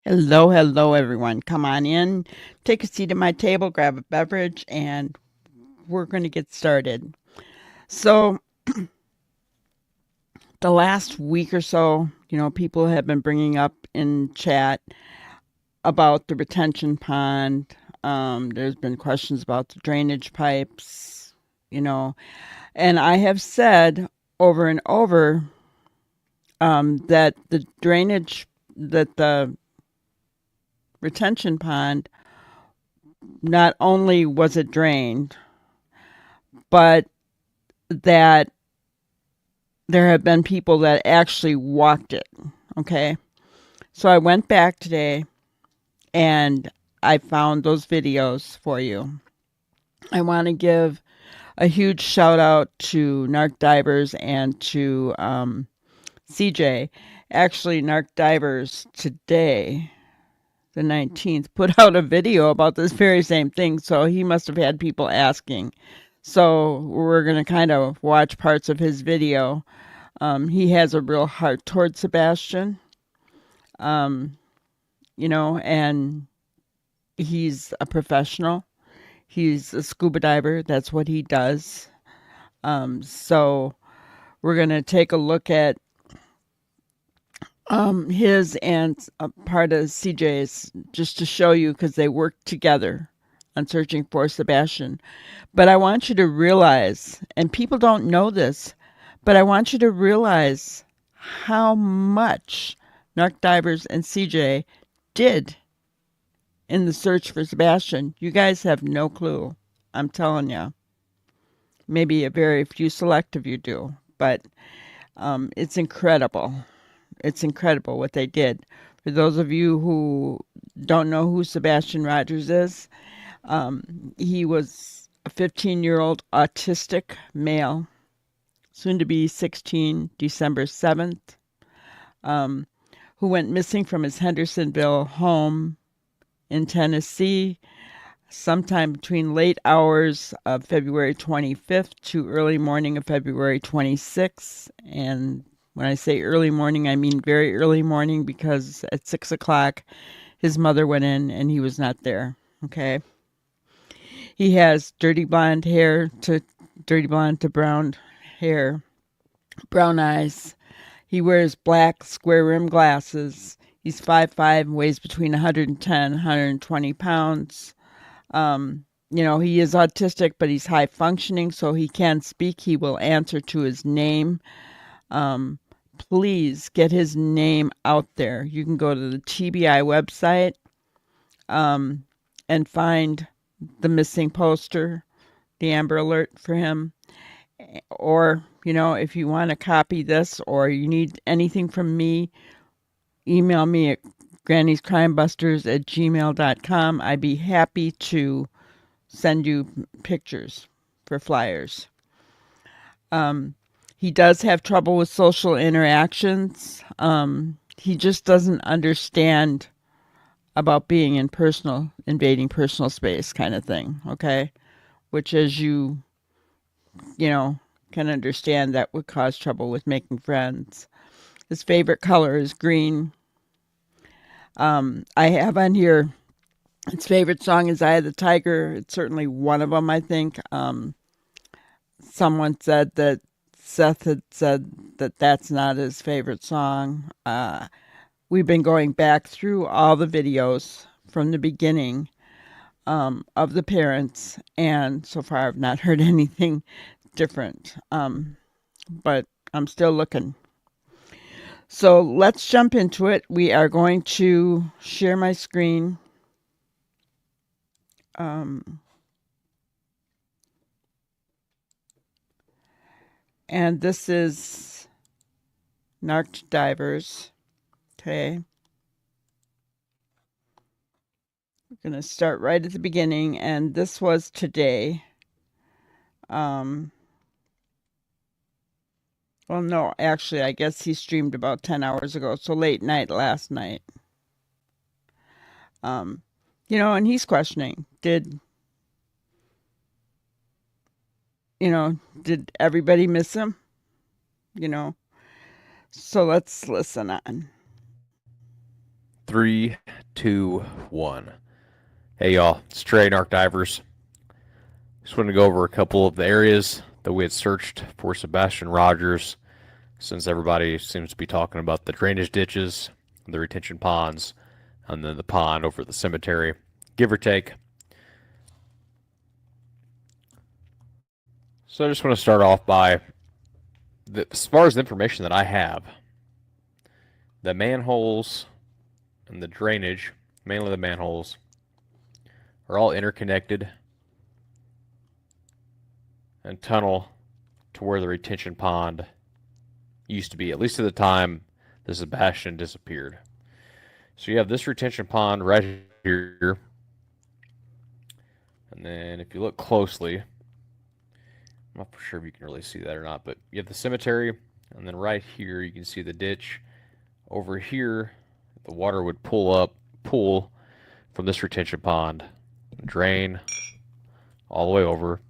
Hello, hello, everyone. Come on in, take a seat at my table, grab a beverage, and we're going to get started. So, the last week or so, people have been bringing up in chat about the retention pond. There's been questions about the drainage pipes, you know, and I have said over and over that the retention pond, not only was it drained, but that there have been people that actually walked it. Okay. So I went back today and I found those videos for you. I want to give a huge shout out to Narked Divers and to CJ. Actually, Narked Divers today, the 19th, put out a video about this very same thing. So he must have had people asking. So we're going to kind of watch parts of his video. He has a real heart towards Sebastian, um, and he's a professional. He's a scuba diver. That's what he does. So we're going to take a look at his and a part of CJ's just to show you because they work together on searching for Sebastian. But I want you to realize, and people don't know this, but I want you to realize how much Narc Divers and CJ did in the search for Sebastian. You guys have no clue. I'm telling you. Maybe a very few select of you do, but it's incredible. It's incredible what they did. For those of you who don't know who Sebastian Rogers is, he was a 15-year-old autistic male, soon to be 16, December 7th, um, who went missing from his Hendersonville home in Tennessee sometime between late hours of February 25th to early morning of February 26th. And when I say early morning, I mean very early morning because at 6 o'clock, his mother went in and he was not there. Okay. He has dirty blonde to brown hair, brown eyes. He wears black square rim glasses. He's 5'5" and weighs between 110 120 pounds. He is autistic, but he's high functioning, so he can speak. He will answer to his name. Um, please get his name out there. You can go to the TBI website um, and find the missing poster, the Amber Alert for him. Or, if you want to copy this or you need anything from me, email me at granny'scrimebusters@gmail.com. I'd be happy to send you pictures for flyers. He does have trouble with social interactions. He just doesn't understand about being invading personal space kind of thing, okay? Which, as you know, can understand, that would cause trouble with making friends. His favorite color is green. I have on here his favorite song is Eye of the Tiger. It's certainly one of them, I think. Someone said that Seth had said that that's not his favorite song. We've been going back through all the videos from the beginning of the parents, and so far I've not heard anything different. But I'm still looking. So let's jump into it. We are going to share my screen. And this is Narked Divers. Okay. We're going to start right at the beginning, and this was today. Well, no, actually, I guess he streamed about 10 hours ago, so late night last night. And he's questioning, did everybody miss him? So let's listen on. 3, 2, 1. Hey y'all, it's Trey, Narked Divers. Just wanted to go over a couple of the areas that we had searched for Sebastian Rogers, since everybody seems to be talking about the drainage ditches, the retention ponds, and then the pond over at the cemetery, give or take. So I just want to start off by, as far as the information that I have, the manholes and the drainage, mainly the manholes, are all interconnected and tunnel to where the retention pond used to be, at least at the time the Sebastian disappeared. So you have this retention pond right here, and then if you look closely, I'm not sure if you can really see that or not, but you have the cemetery, and then right here you can see the ditch. Over here, the water would pool from this retention pond, drain all the way over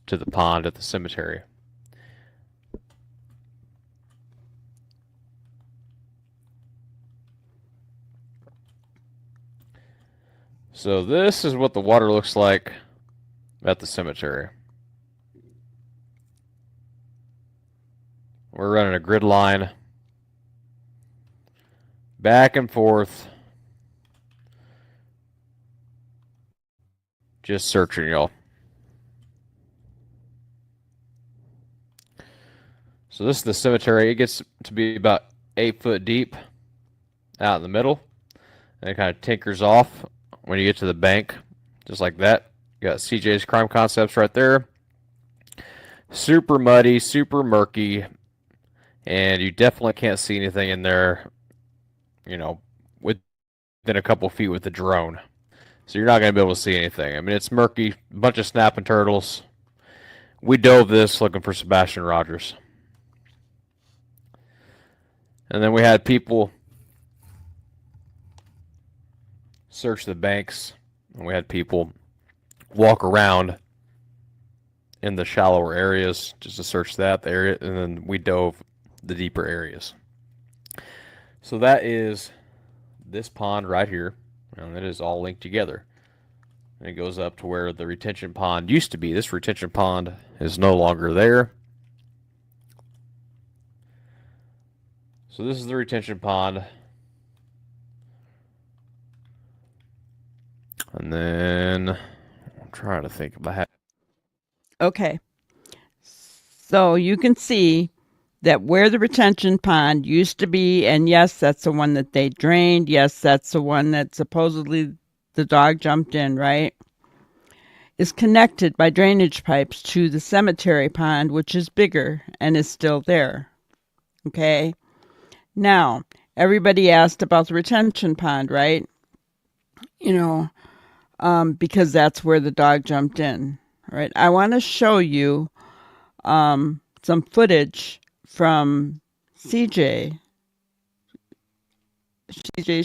to the pond at the cemetery. So this is what the water looks like at the cemetery. We're running a grid line back and forth, just searching, y'all. So this is the cemetery. It gets to be about 8 foot deep out in the middle, and it kind of tinkers off when you get to the bank, just like that. You got CJ's Crime Concepts right there. Super muddy, super murky, and you definitely can't see anything in there, you know, within a couple feet with the drone. So you're not going to be able to see anything. I mean, it's murky, a bunch of snapping turtles. We dove this looking for Sebastian Rogers. And then we had people search the banks, and we had people walk around in the shallower areas just to search that area, and then we dove the deeper areas. So that is this pond right here, and it is all linked together. And it goes up to where the retention pond used to be. This retention pond is no longer there. So this is the retention pond. And then I'm trying to think if I have. Okay. So you can see that where the retention pond used to be, and yes, that's the one that they drained. Yes, that's the one that supposedly the dog jumped in, right? Is connected by drainage pipes to the cemetery pond, which is bigger and is still there. Okay. Now, everybody asked about the retention pond, right? You know, because that's where the dog jumped in, right? I want to show you some footage from CJ's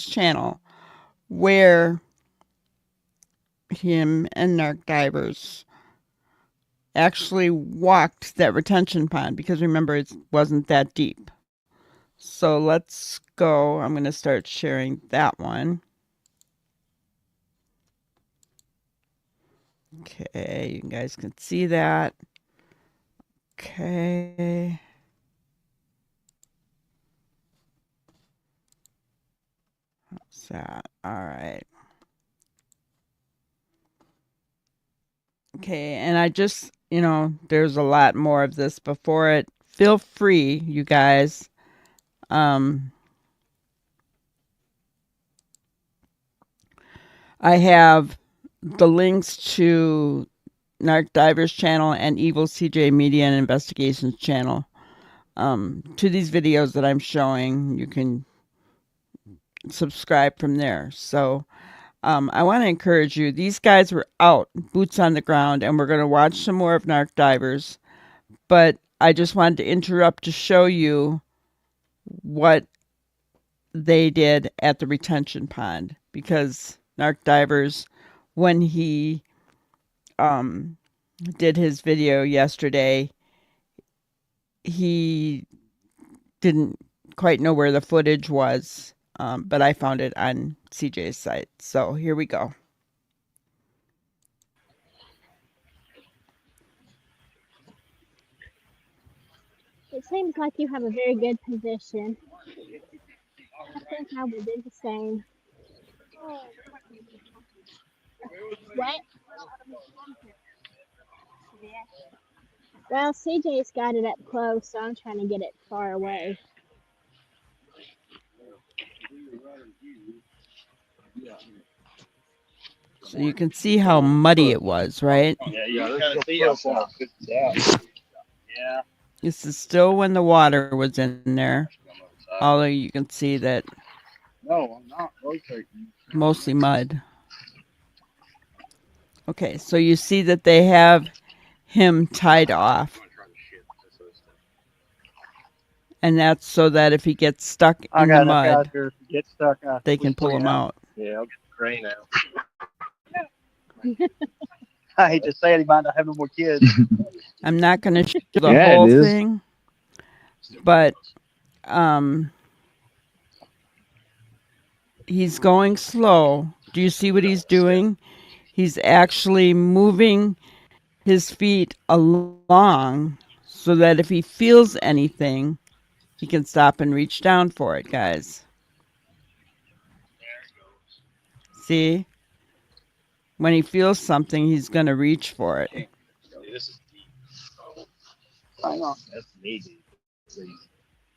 channel where him and Narked Divers actually walked that retention pond, because remember, it wasn't that deep. So let's go. I'm going to start sharing that one. Okay, you guys can see that. Okay. What's that? All right. Okay, and I just, there's a lot more of this before it. Feel free, you guys. I have the links to Narked Divers channel and Evil CJ Media and Investigations channel. To these videos that I'm showing, you can subscribe from there. So I want to encourage you. These guys were out, boots on the ground, and we're going to watch some more of Narked Divers. But I just wanted to interrupt to show you what they did at the retention pond, because Narked Divers, when he did his video yesterday, he didn't quite know where the footage was. but I found it on CJ's site. So here we go. It seems like you have a very good position. I think I would do the same. What? Well, CJ's got it up close, so I'm trying to get it far away. So you can see how muddy it was, right? Yeah, you can kind of see how far. Yeah. This is still when the water was in there. Although you can see that No, I'm not rotating. mostly mud. Okay, so you see that they have him tied off. And that's so that if he gets stuck in the mud, Get stuck out. they can pull him out. Yeah, I'll get the crane out. I hate to say it, he might not have no more kids. I'm not going to show the whole thing, but he's going slow. Do you see what he's doing? He's actually moving his feet along so that if he feels anything, he can stop and reach down for it, guys. See? When he feels something, he's going to reach for it. This is deep. Hang on. That's easy.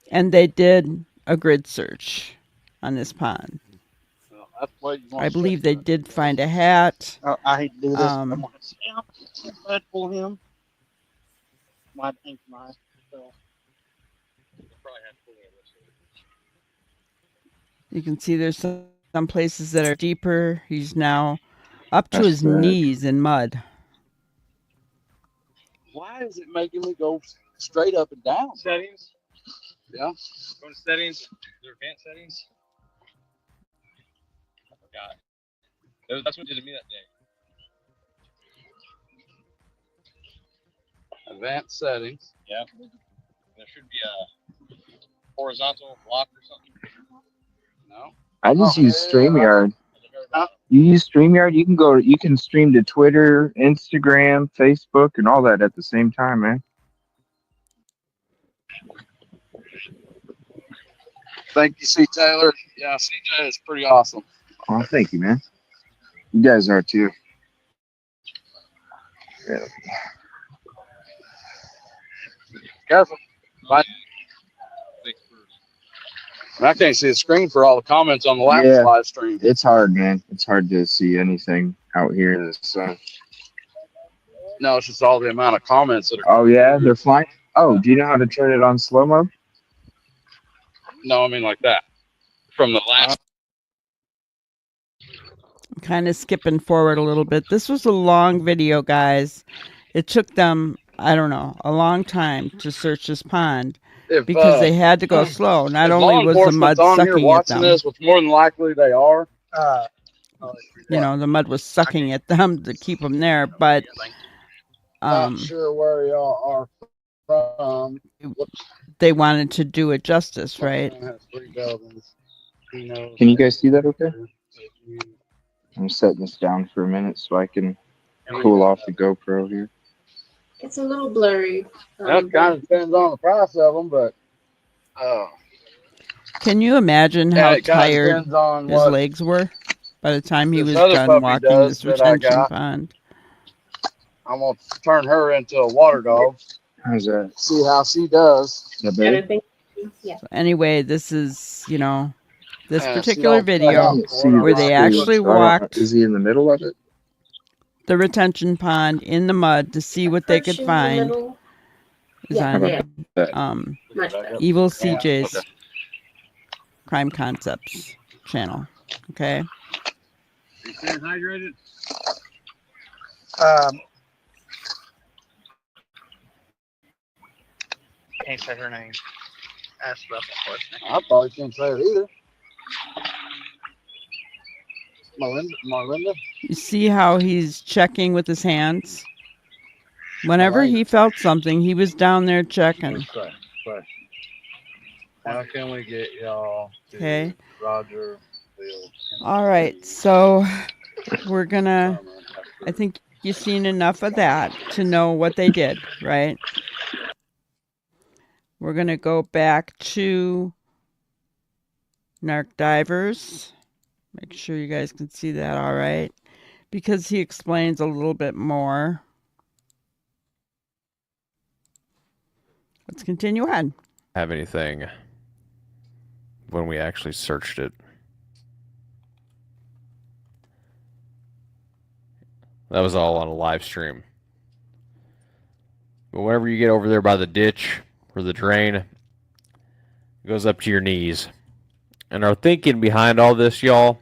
And they did a grid search on this pond. Well, that's what you want I to believe check. they did find a hat. Oh, I hate to do this. I'm going to see him. I'd pull him. My ink knife. So. You can see there's some places that are deeper. He's now up to his knees in mud. Why is it making me go straight up and down? Settings. Yeah. Go to settings. Your advanced settings. I forgot. That's what did to me that day. Advanced settings. Yeah. There should be a horizontal block or something. No. I just use StreamYard. You use StreamYard, you can stream to Twitter, Instagram, Facebook, and all that at the same time, man. Thank you, C. Taylor. Yeah, CJ is pretty awesome. Oh, thank you, man. You guys are too. Yeah. Careful. Bye. I can't see the screen for all the comments on the last live stream. It's hard, man. It's hard to see anything out here in the sun. No, it's just all the amount of comments that are. Oh, yeah? They're flying? Oh, do you know how to turn it on slow-mo? No, I mean like that. From the last. I'm kind of skipping forward a little bit. This was a long video, guys. It took them, I don't know, a long time to search this pond. Because they had to go slow. Not only was the mud sucking at them. This, which more than likely they are. You know, the mud was sucking at them to keep them there. But not sure where y'all are from. They wanted to do it justice, right? Can you guys see that okay? I'm setting this down for a minute so I can cool off the GoPro here. It's a little blurry. That kind of depends on the price of them, but can you imagine how tired his legs were by the time he was done walking this retention pond? I'm gonna turn her into a water dog. How's that? See how she does. Yeah. So anyway, this is, you know, this particular video where they actually walked. Is he in the middle of it? The retention pond in the mud to see what they could find is on Evil CJ's Crime Concepts channel. Okay. Are you staying hydrated? Can't say her name. Ask about that question. I probably can't say it either. Marlinda. You see how he's checking with his hands? Whenever he felt something, he was down there checking. How can we get y'all to Okay. Roger Field? All right. So we're gonna. I think you've seen enough of that to know what they did, right? We're gonna go back to Narked Divers. Make sure you guys can see that all right, because he explains a little bit more. Let's continue on. Have anything when we actually searched it. That was all on a live stream. But whenever you get over there by the ditch or the drain, it goes up to your knees. And our thinking behind all this, y'all.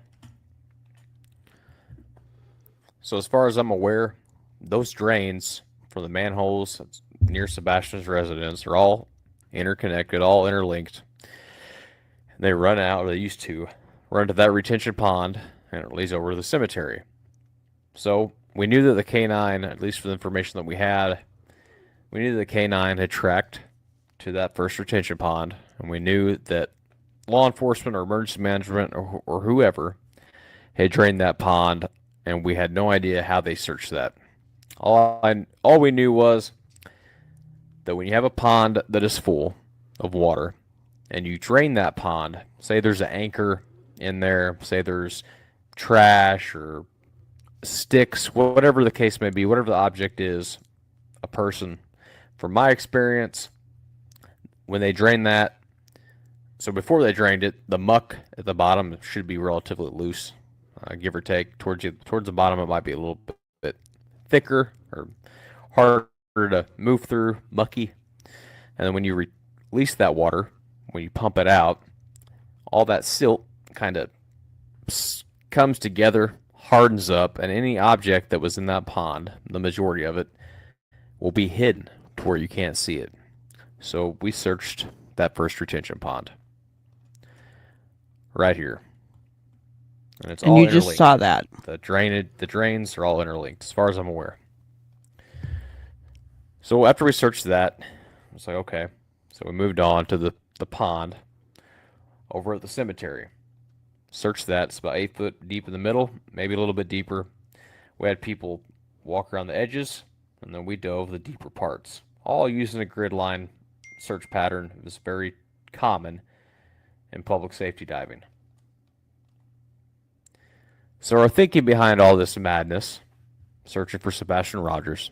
So as far as I'm aware, those drains for the manholes near Sebastian's residence are all interconnected, all interlinked. And they run out, or they used to, run to that retention pond, and it leads over to the cemetery. So we knew that the K9, at least for the information that we had, we knew that the K9 had tracked to that first retention pond, and we knew that law enforcement or emergency management or whoever had drained that pond, and we had no idea how they searched that. All we knew was that when you have a pond that is full of water and you drain that pond, say there's an anchor in there, say there's trash or sticks, whatever the case may be, whatever the object is, a person. From my experience, when they drain that, so before they drained it, the muck at the bottom should be relatively loose, give or take. Towards the bottom, it might be a little bit thicker or harder to move through, mucky. And then when you release that water, when you pump it out, all that silt kind of comes together, hardens up, and any object that was in that pond, the majority of it, will be hidden to where you can't see it. So we searched that first retention pond right here. And it's all you just interlinked. saw that. The drains are all interlinked, as far as I'm aware. So after we searched that, it's like, okay. So we moved on to the pond over at the cemetery. Searched that. It's about 8 foot deep in the middle, maybe a little bit deeper. We had people walk around the edges, and then we dove the deeper parts, all using a grid line search pattern. It was very common in public safety diving. So our thinking behind all this madness, searching for Sebastian Rogers,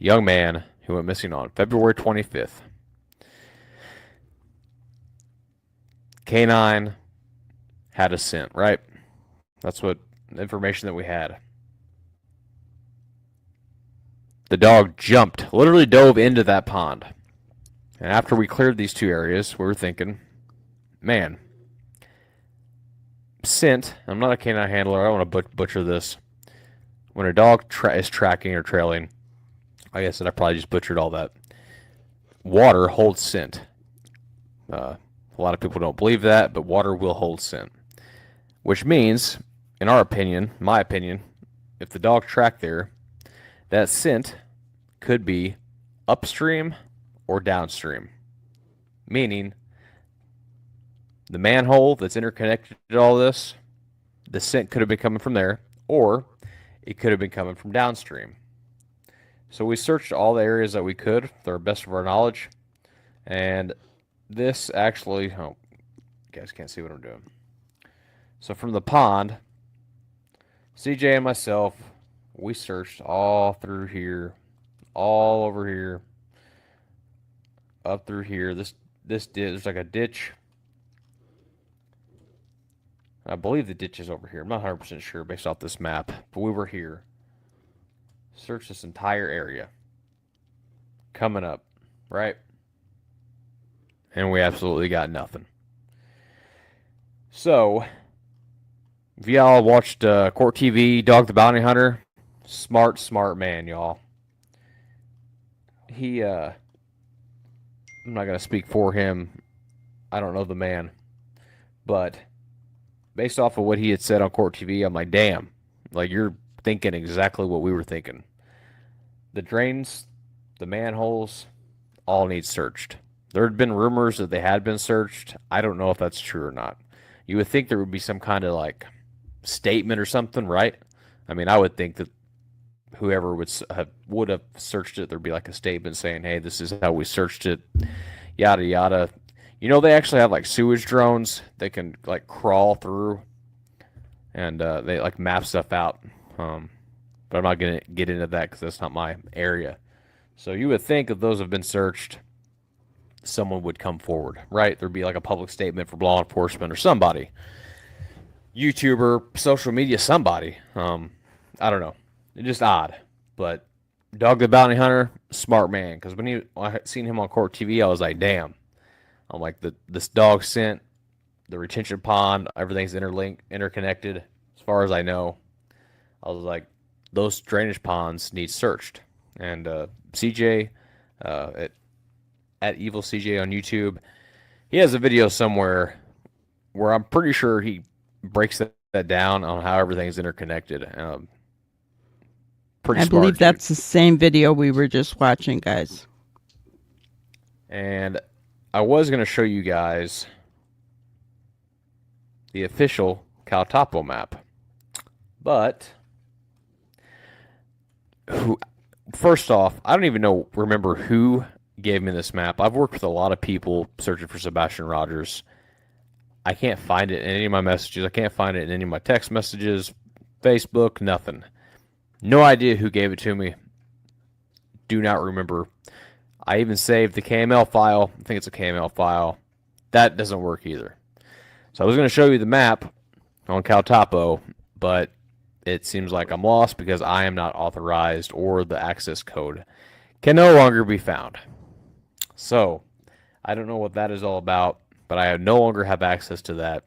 a young man who went missing on February 25th. K9 had a scent, right? That's what information that we had. The dog jumped, literally dove into that pond. And after we cleared these two areas, we were thinking, man, scent, I'm not a canine handler, I don't want to butcher this. When a dog is tracking or trailing, like I said, I probably just butchered all that. Water holds scent. A lot of people don't believe that, but water will hold scent. Which means, in our opinion, my opinion, if the dog tracked there, that scent could be upstream or downstream. Meaning, the manhole that's interconnected to all this, the scent could have been coming from there, or it could have been coming from downstream. So we searched all the areas that we could to the best of our knowledge, and this actually, oh, you guys can't see what I'm doing. So from the pond, CJ and myself, we searched all through here, all over here, up through here. This there's like a ditch. I believe the ditch is over here. I'm not 100% sure based off this map, but we were here. Searched this entire area. Coming up, right? And we absolutely got nothing. So, if y'all watched Court TV, Dog the Bounty Hunter, smart man, y'all. He, I'm not going to speak for him. I don't know the man. But based off of what he had said on Court TV, I'm like, damn. Like, you're thinking exactly what we were thinking. The drains, the manholes, all need searched. There had been rumors that they had been searched. I don't know if that's true or not. You would think there would be some kind of like statement or something, right? I mean, I would think that whoever would have searched it, there'd be like a statement saying, "Hey, this is how we searched it." Yada yada. You know, they actually have like sewage drones that can like crawl through and they like map stuff out. But I'm not gonna get into that because that's not my area. So you would think if those have been searched, someone would come forward, right? There'd be like a public statement from law enforcement or somebody, YouTuber, social media, somebody. I don't know. It's just odd. But Dog the Bounty Hunter, smart man. Because when I had seen him on Court TV, I was like, damn. I'm like, this dog scent, the retention pond, everything's interconnected. As far as I know, I was like, those drainage ponds need searched. And CJ, at Evil CJ on YouTube, he has a video somewhere where I'm pretty sure he breaks that down on how everything's interconnected. Pretty I smart believe dude. that's the same video we were just watching, guys. And I was going to show you guys the official Caltapo map. But first off, I don't even remember who gave me this map. I've worked with a lot of people searching for Sebastian Rogers. I can't find it in any of my messages. I can't find it in any of my text messages, Facebook, nothing. No idea who gave it to me. Do not remember. I even saved the KML file. I think it's a KML file. That doesn't work either. So I was going to show you the map on Caltapo, but it seems like I'm lost because I am not authorized or the access code can no longer be found. So I don't know what that is all about, but I no longer have access to that.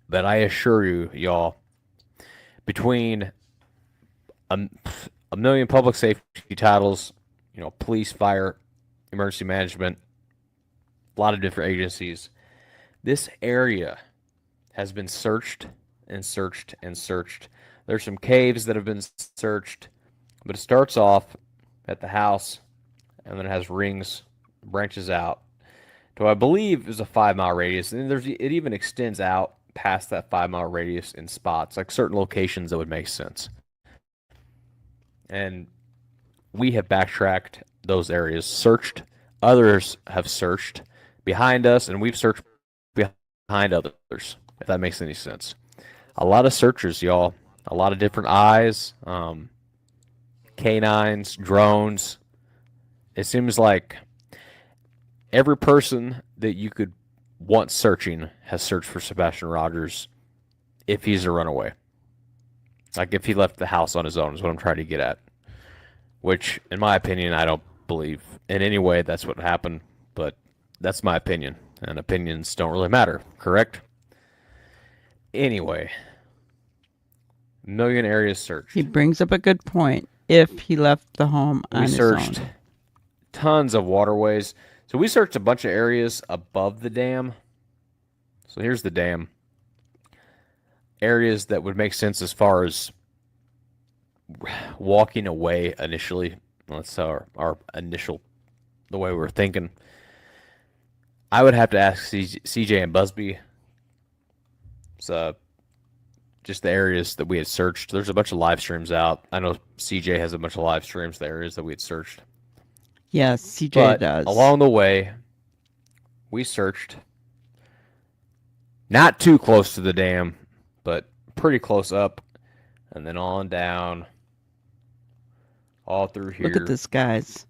But I assure you, y'all, between a million public safety titles, you know, police, fire, emergency management, a lot of different agencies, this area has been searched and searched and searched. There's some caves that have been searched, but it starts off at the house and then it has rings, branches out to, I believe, is a 5-mile radius. And it even extends out past that 5-mile radius in spots, like certain locations that would make sense. And we have backtracked those areas, searched. Others have searched behind us, and we've searched behind others, if that makes any sense. A lot of searchers, y'all. A lot of different eyes, canines, drones. It seems like every person that you could want searching has searched for Sebastian Rogers if he's a runaway. Like if he left the house on his own is what I'm trying to get at. Which, in my opinion, I don't believe in any way that's what happened. But that's my opinion. And opinions don't really matter, correct? Anyway. Million areas searched. He brings up a good point. If he left the home on his own. We searched tons of waterways. So we searched a bunch of areas above the dam. So here's the dam. Areas that would make sense as far as walking away initially. That's our initial, the way we were thinking. I would have to ask CJ and Busby. So just the areas that we had searched. There's a bunch of live streams out. I know CJ has a bunch of live streams, the areas that we had searched. Yes, CJ But does. along the way, we searched not too close to the dam, but pretty close up, and then on down, all through here. Look at this, guys.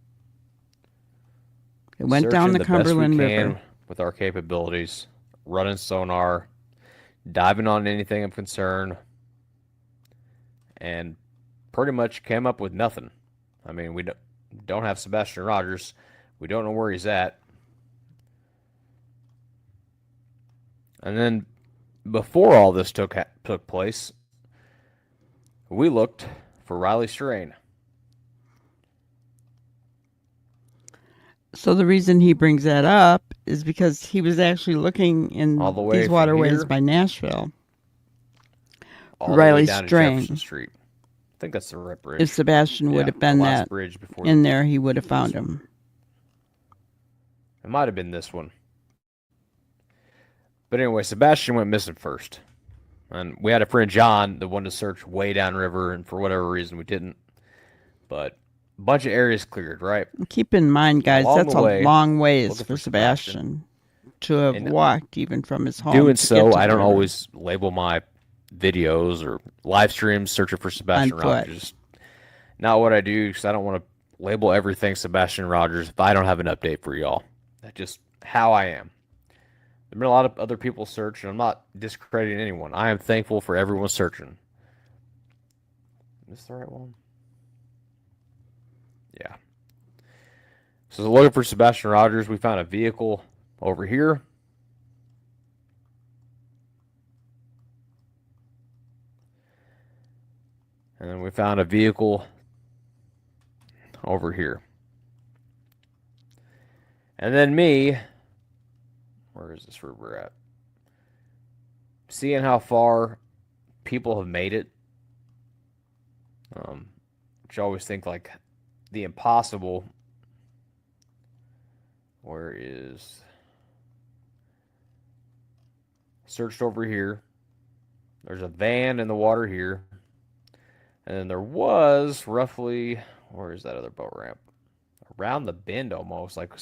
It went down Searching the best we Cumberland can River. with our capabilities, running sonar, diving on anything of concern, and pretty much came up with nothing. I mean, we don't have Sebastian Rogers. We don't know where he's at. And then before all this took place, we looked for Riley Strain. So the reason he brings that up is because he was actually looking in All the way these from waterways here, by Nashville. all the way Riley down to Strain. Jefferson Street. I think that's the right bridge. If Sebastian would have been the last that bridge before in there, he would have found him. It might have been this one. But anyway, Sebastian went missing first. And we had a friend, John, that wanted to search way downriver, and for whatever reason we didn't. But a bunch of areas cleared, right? Keep in mind, guys, Along that's the way, a long ways looking for for Sebastian. Sebastian to have And walked even from his home. doing to get so, to I the don't river. always label my videos or live streams searching for Sebastian On foot. Rogers. Just not what I do, because I don't want to label everything Sebastian Rogers if I don't have an update for y'all. That's just how I am. There have been a lot of other people search, and I'm not discrediting anyone. I am thankful for everyone searching. Is this the right one? Yeah. So looking for Sebastian Rogers, we found a vehicle over here. And then we found a vehicle over here. And then me, where is this river at? Seeing how far people have made it. Which I always think like the impossible. Where is... Searched over here. There's a van in the water here. And then there was roughly... Where is that other boat ramp? Around the bend almost. Like,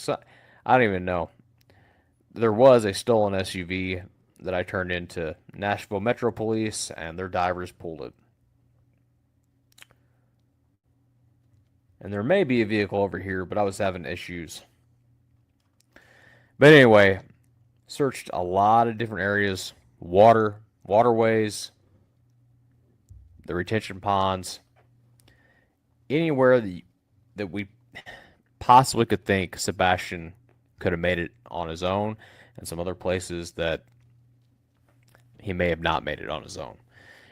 I don't even know. There was a stolen SUV that I turned into Nashville Metro Police, and their divers pulled it. And there may be a vehicle over here, but I was having issues. But anyway, searched a lot of different areas. Waterways, the retention ponds, anywhere that we possibly could think Sebastian could have made it on his own, and some other places that he may have not made it on his own.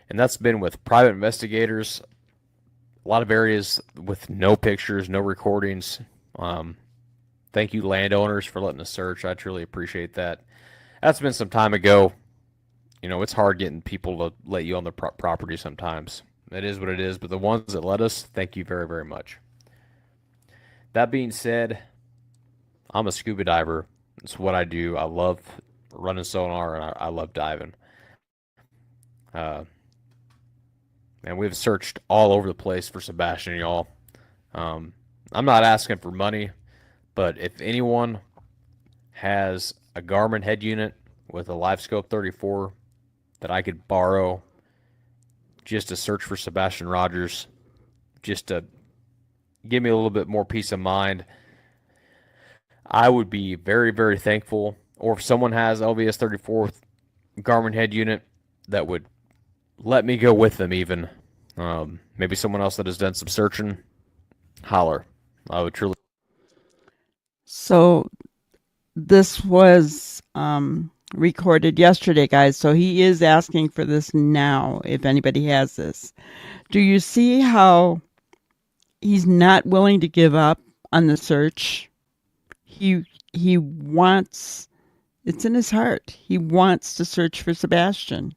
And that's been with private investigators, a lot of areas with no pictures, no recordings. Thank you, landowners, for letting us search. I truly appreciate that. That's been some time ago. You know, it's hard getting people to let you on their property sometimes. It is what it is, but the ones that let us, thank you very, very much. That being said, I'm a scuba diver. It's what I do. I love running sonar, and I love diving. And we've searched all over the place for Sebastian, y'all. I'm not asking for money, but if anyone has a Garmin head unit with a LiveScope 34 that I could borrow just to search for Sebastian Rogers, just to give me a little bit more peace of mind, I would be very, very thankful. Or if someone has LVS 34 Garmin head unit that would let me go with them even. Maybe someone else that has done some searching, holler. I would truly. So this was recorded yesterday, guys. So he is asking for this now, if anybody has this. Do you see how he's not willing to give up on the search? He wants, it's in his heart. He wants to search for Sebastian.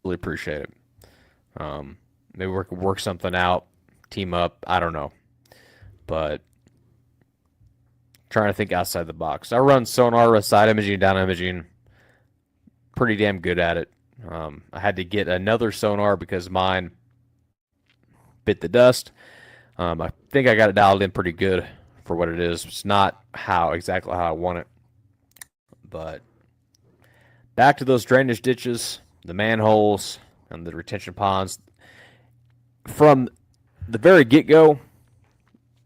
Really appreciate it. Maybe we could work something out, team up. I don't know, but trying to think outside the box. I run sonar, side imaging, down imaging. Pretty damn good at it. I had to get another sonar because mine bit the dust. I think I got it dialed in pretty good for what it is. It's not exactly how I want it, but back to those drainage ditches, the manholes, and the retention ponds. From the very get-go,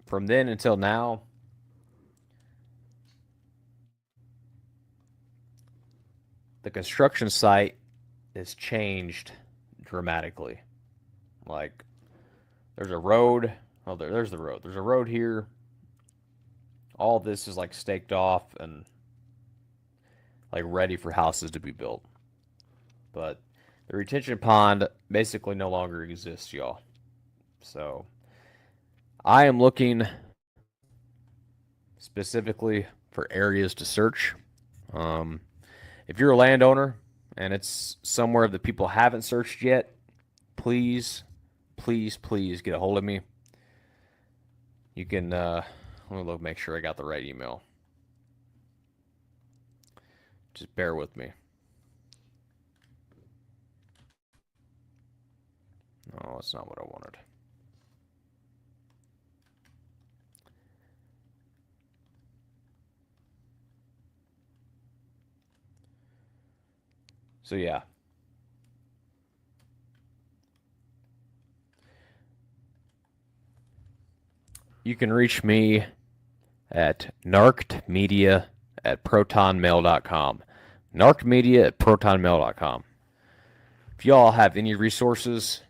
from then until now, the construction site has changed dramatically. Like, there's a road. Oh, there's the road. There's a road here. All of this is like staked off and like ready for houses to be built. But the retention pond basically no longer exists, y'all. So I am looking specifically for areas to search. If you're a landowner and it's somewhere that people haven't searched yet, please, please, please get a hold of me. You can, Let me look, make sure I got the right email. Just bear with me. No, that's not what I wanted. So yeah. You can reach me at narkedmedia@protonmail.com. narkedmedia@protonmail.com. If y'all have any resources,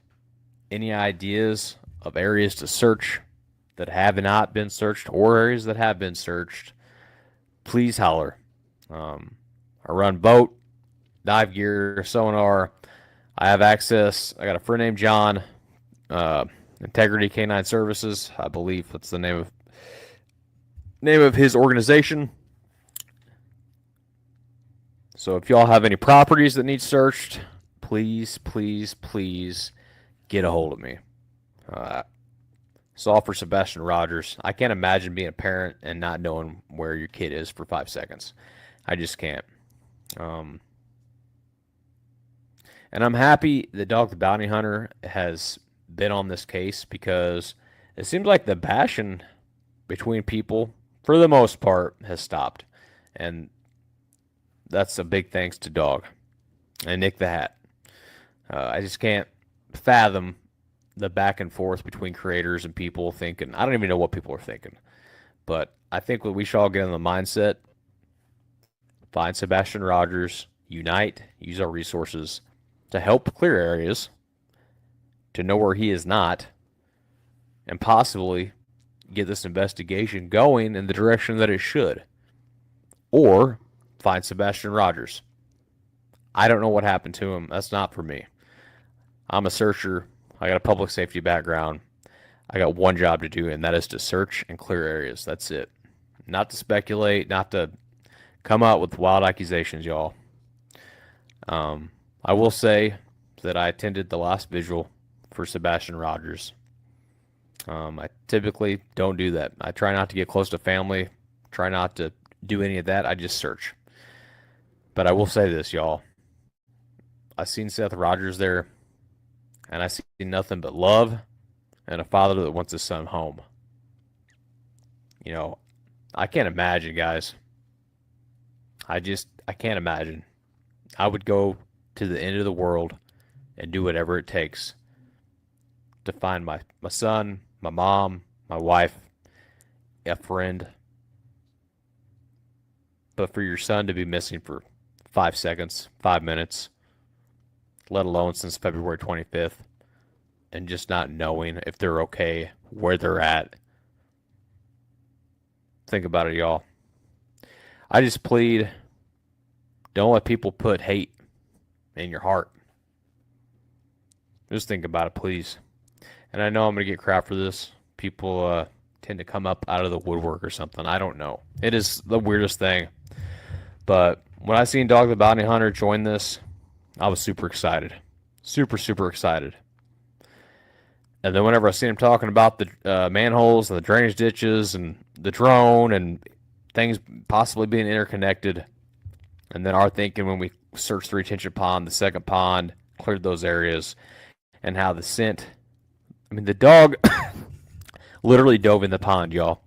any ideas of areas to search that have not been searched or areas that have been searched, please holler. I run boat, dive gear, sonar. I have access. I got a friend named John, Integrity Canine Services. I believe that's the name of his organization. So if y'all have any properties that need searched, please, please, please get a hold of me. It's all for Sebastian Rogers. I can't imagine being a parent and not knowing where your kid is for 5 seconds. I just can't. And I'm happy that Dog the Bounty Hunter has been on this case, because it seems like the bashing between people, for the most part, has stopped. And that's a big thanks to Dog and Nick the Hat. I just can't fathom the back and forth between creators and people thinking. I don't even know what people are thinking. But I think what we should all get in the mindset, find Sebastian Rogers, unite, use our resources to help clear areas, to know where he is not, and possibly get this investigation going in the direction that it should. Or find Sebastian Rogers. I don't know what happened to him. That's not for me. I'm a searcher. I got a public safety background. I got one job to do, and that is to search and clear areas. That's it. Not to speculate, not to come out with wild accusations, y'all. I will say that I attended the last vigil for Sebastian Rogers. I typically don't do that. I try not to get close to family, try not to do any of that. I just search. But I will say this, y'all. I seen Seth Rogers there, and I see nothing but love and a father that wants his son home. You know, I can't imagine, guys. I can't imagine. I would go to the end of the world and do whatever it takes to find my son, my mom, my wife, a friend. But for your son to be missing for 5 seconds, 5 minutes, let alone since February 25th, and just not knowing if they're okay, where they're at. Think about it, y'all. I just plead, don't let people put hate in your heart. Just think about it, please. And I know I'm going to get crap for this. People tend to come up out of the woodwork or something. I don't know. It is the weirdest thing. But when I seen Dog the Bounty Hunter join this, I was super excited. Super, super excited. And then whenever I seen him talking about the manholes and the drainage ditches and the drone and things possibly being interconnected, and then our thinking when we searched the retention pond, the second pond, cleared those areas, and how the scent, I mean, the dog literally dove in the pond, y'all.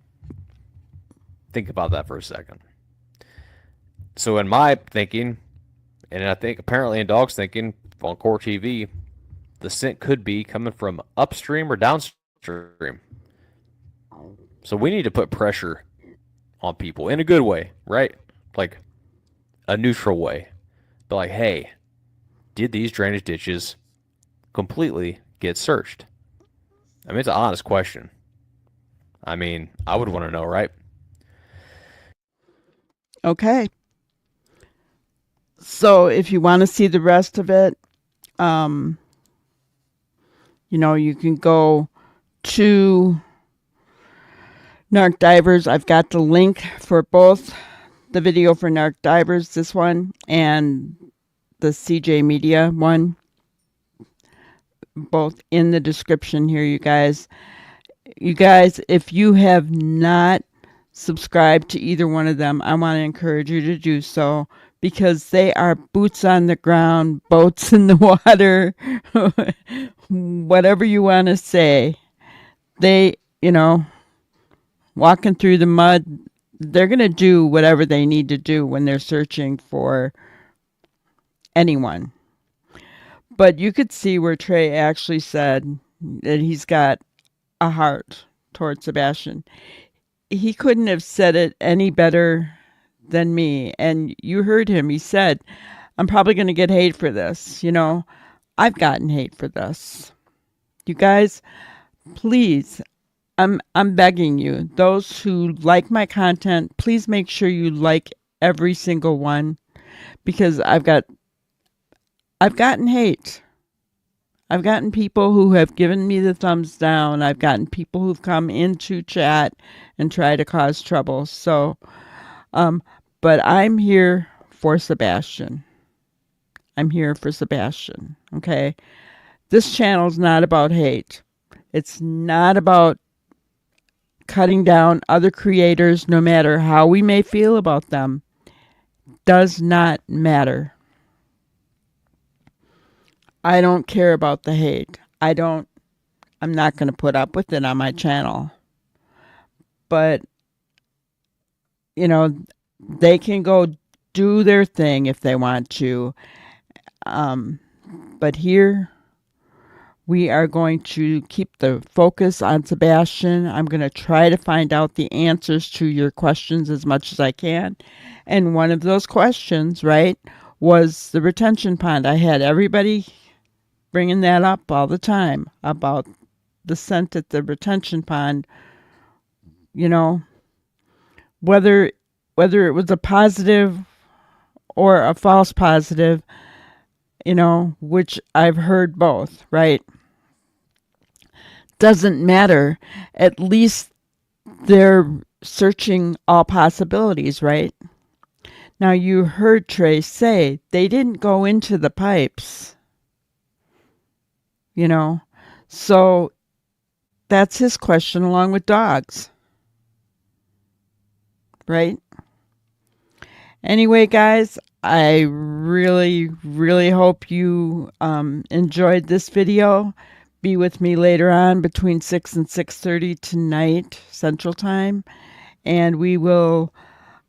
Think about that for a second. So in my thinking, and I think apparently in Dog's thinking on Core TV, the scent could be coming from upstream or downstream. So we need to put pressure on people in a good way, right? Like a neutral way. But like, hey, did these drainage ditches completely get searched? I mean, it's an honest question. I mean, I would want to know, right? Okay. So if you want to see the rest of it, you can go to Narked Divers. I've got the link for both the video for Narked Divers, this one, and the CJ Media one. Both in the description here, you guys. You guys, if you have not subscribe to either one of them, I want to encourage you to do so because they are boots on the ground, boats in the water, whatever you want to say. They, walking through the mud, they're going to do whatever they need to do when they're searching for anyone. But you could see where Trey actually said that he's got a heart towards Sebastian. He couldn't have said it any better than me. And you heard him. He said, I'm probably going to get hate for this. I've gotten hate for this. You guys, please, I'm begging you, those who like my content, please make sure you like every single one because I've gotten hate. I've gotten people who have given me the thumbs down. I've gotten people who've come into chat and try to cause trouble. So, but I'm here for Sebastian. I'm here for Sebastian. Okay. This channel's not about hate. It's not about cutting down other creators, no matter how we may feel about them. Does not matter. I don't care about the hate. I'm not going to put up with it on my channel. But, they can go do their thing if they want to. But here, we are going to keep the focus on Sebastian. I'm going to try to find out the answers to your questions as much as I can. And one of those questions, right, was the retention pond. I had everybody bringing that up all the time about the scent at the retention pond, whether it was a positive or a false positive, which I've heard both, right? Doesn't matter. At least they're searching all possibilities, right? Now you heard Trey say they didn't go into the pipes. So that's his question along with dogs. Right? Anyway, guys, I really, really hope you enjoyed this video. Be with me later on between 6 and 6:30 tonight, Central Time. And we will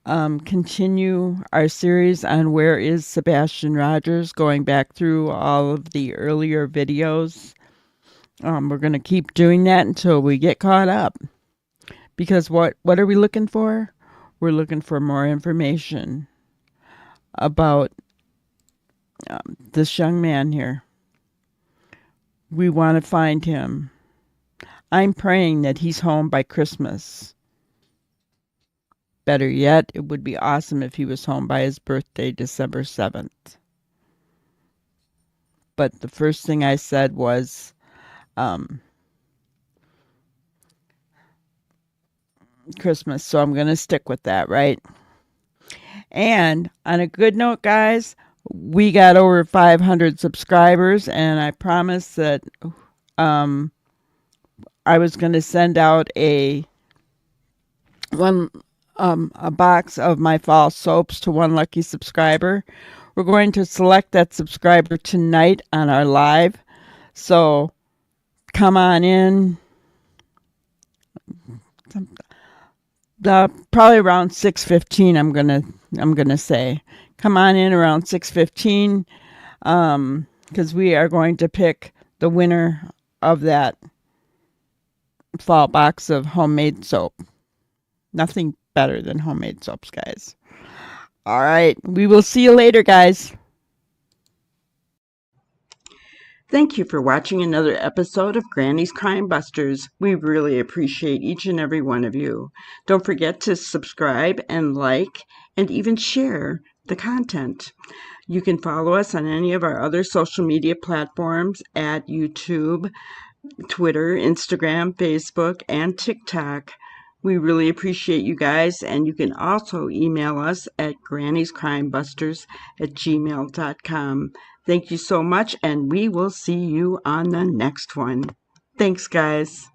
continue our series on Where is Sebastian Rogers, going back through all of the earlier videos. We're going to keep doing that until we get caught up. Because what are we looking for? We're looking for more information about this young man here. We want to find him. I'm praying that he's home by Christmas. Better yet, it would be awesome if he was home by his birthday, December 7th. But the first thing I said was, Christmas, so I'm going to stick with that, right? And on a good note, guys, we got over 500 subscribers, and I promised that I was going to send out a box of my fall soaps to one lucky subscriber. We're going to select that subscriber tonight on our live. So come on in. Probably around 6:15. I'm gonna say, come on in around 6:15, because we are going to pick the winner of that fall box of homemade soap. Nothing better than homemade soaps, guys. All right, we will see you later, guys. Thank you for watching another episode of Granny's Crimebusters. We really appreciate each and every one of you. Don't forget to subscribe and like and even share the content. You can follow us on any of our other social media platforms at YouTube, Twitter, Instagram, Facebook, and TikTok. We really appreciate you guys, and you can also email us at granny'scrimebusters@gmail.com. Thank you so much, and we will see you on the next one. Thanks, guys.